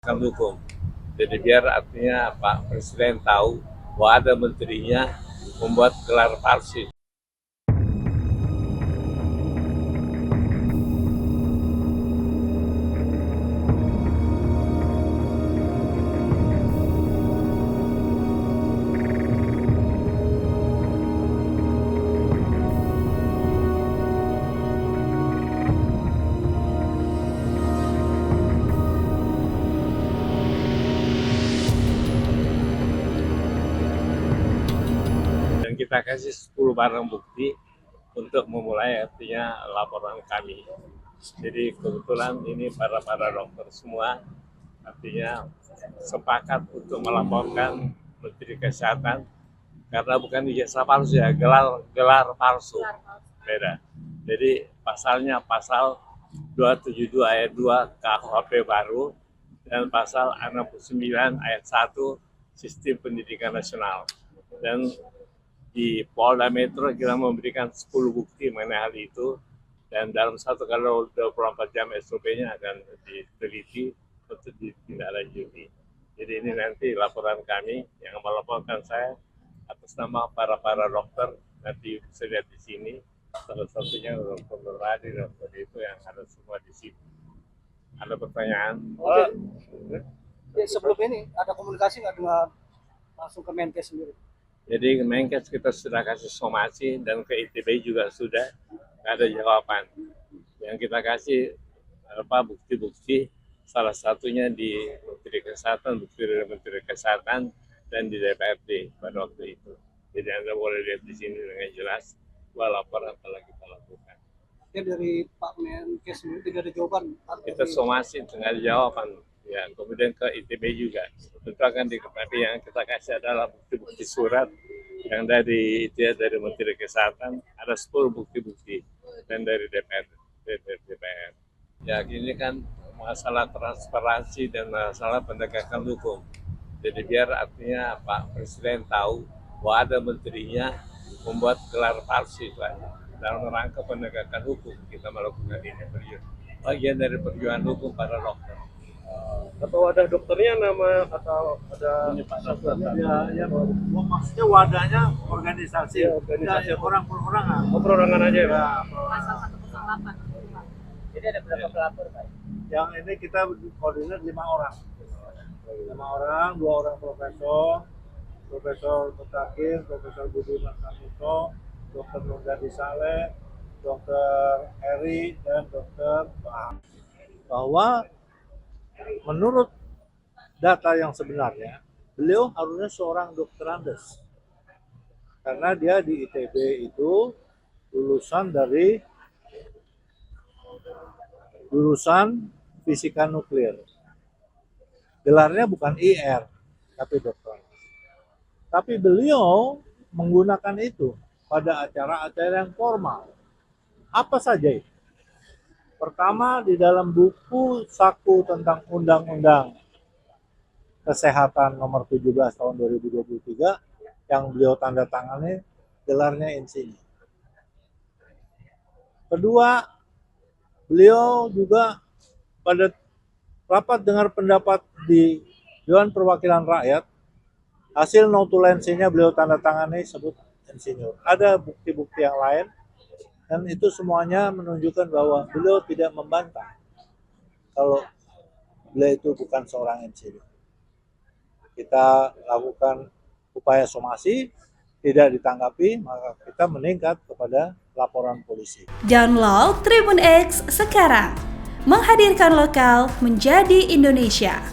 Akan dukung. Jadi biar artinya Pak Presiden tahu bahwa ada menterinya membuat gelar palsu. Dan kita kasih 10 barang bukti untuk memulai artinya laporan kami. Jadi kebetulan ini para dokter semua artinya sepakat untuk melaporkan Menteri Kesehatan karena bukan ijazah palsu ya, gelar palsu. Beda. Jadi pasalnya pasal 272 ayat 2 KUHP baru dan pasal 69 ayat 1 Sistem Pendidikan Nasional. Dan di Polda Metro kita memberikan 10 bukti mengenai hal itu dan dalam 1x24 jam SOP-nya akan diteliti untuk ditindaklanjuti. Jadi ini nanti laporan kami yang melaporkan saya atas nama para dokter, nanti bisa lihat di sini, salah satunya Dr. Nuradi, dokter itu yang ada semua di sini. Ada pertanyaan? Sebelum ini ada komunikasi nggak dengan langsung ke Menkes sendiri? Jadi Menkes kita sudah kasih somasi dan ke ITB juga sudah, nggak ada jawaban. Yang kita kasih bukti-bukti, salah satunya di Menteri Kesehatan, bukti dari Menteri Kesehatan dan di DPRD pada waktu itu. Jadi Anda boleh lihat di sini dengan jelas bahwa laporan telah kita lakukan. Ya dari Pak Menkes sendiri tidak ada jawaban. Kita somasi dengan jawaban. Ya, kemudian ke ITB juga. Tentu akan diketahui yang kita kasih adalah bukti-bukti surat yang dari Menteri Kesehatan ada 10 bukti-bukti dan dari DPR. Ya, ini kan masalah transparansi dan masalah penegakan hukum. Jadi biar artinya Pak Presiden tahu bahwa ada menterinya membuat gelar palsu dalam rangka penegakan hukum kita melakukan ini bagian dari perjuangan hukum para dokter. Atau ada dokternya nama atau ada ya, maksudnya wadahnya organisasi, organisasi orang perorangan. perorangan aja ya. Pasal 108. Jadi ada berapa pelapor, Pak? Yang ini kita koordinir 5 orang, 2 orang Profesor Mutakin, Profesor Budiman Samuso, Dr. Nuradi Saleh, Dr. Heri, dan Dr. Bahar. Bahwa menurut data yang sebenarnya, beliau harusnya seorang dokterandes. Karena dia di ITB itu lulusan fisika nuklir. Gelarnya bukan IR, tapi dokterandes. Tapi beliau menggunakan itu pada acara-acara yang formal. Apa saja itu? Pertama, di dalam buku saku tentang Undang-Undang Kesehatan nomor 17 tahun 2023 yang beliau tanda tangani, gelarnya insinyur. Kedua, beliau juga pada rapat dengar pendapat di Dewan Perwakilan Rakyat, hasil notulensinya beliau tanda tangani sebut insinyur. Ada bukti-bukti yang lain, dan itu semuanya menunjukkan bahwa beliau tidak membantah kalau beliau itu bukan seorang insinyur. Kita lakukan upaya somasi, tidak ditanggapi, maka kita meningkat kepada laporan polisi. Download Tribun X sekarang, menghadirkan lokal menjadi Indonesia.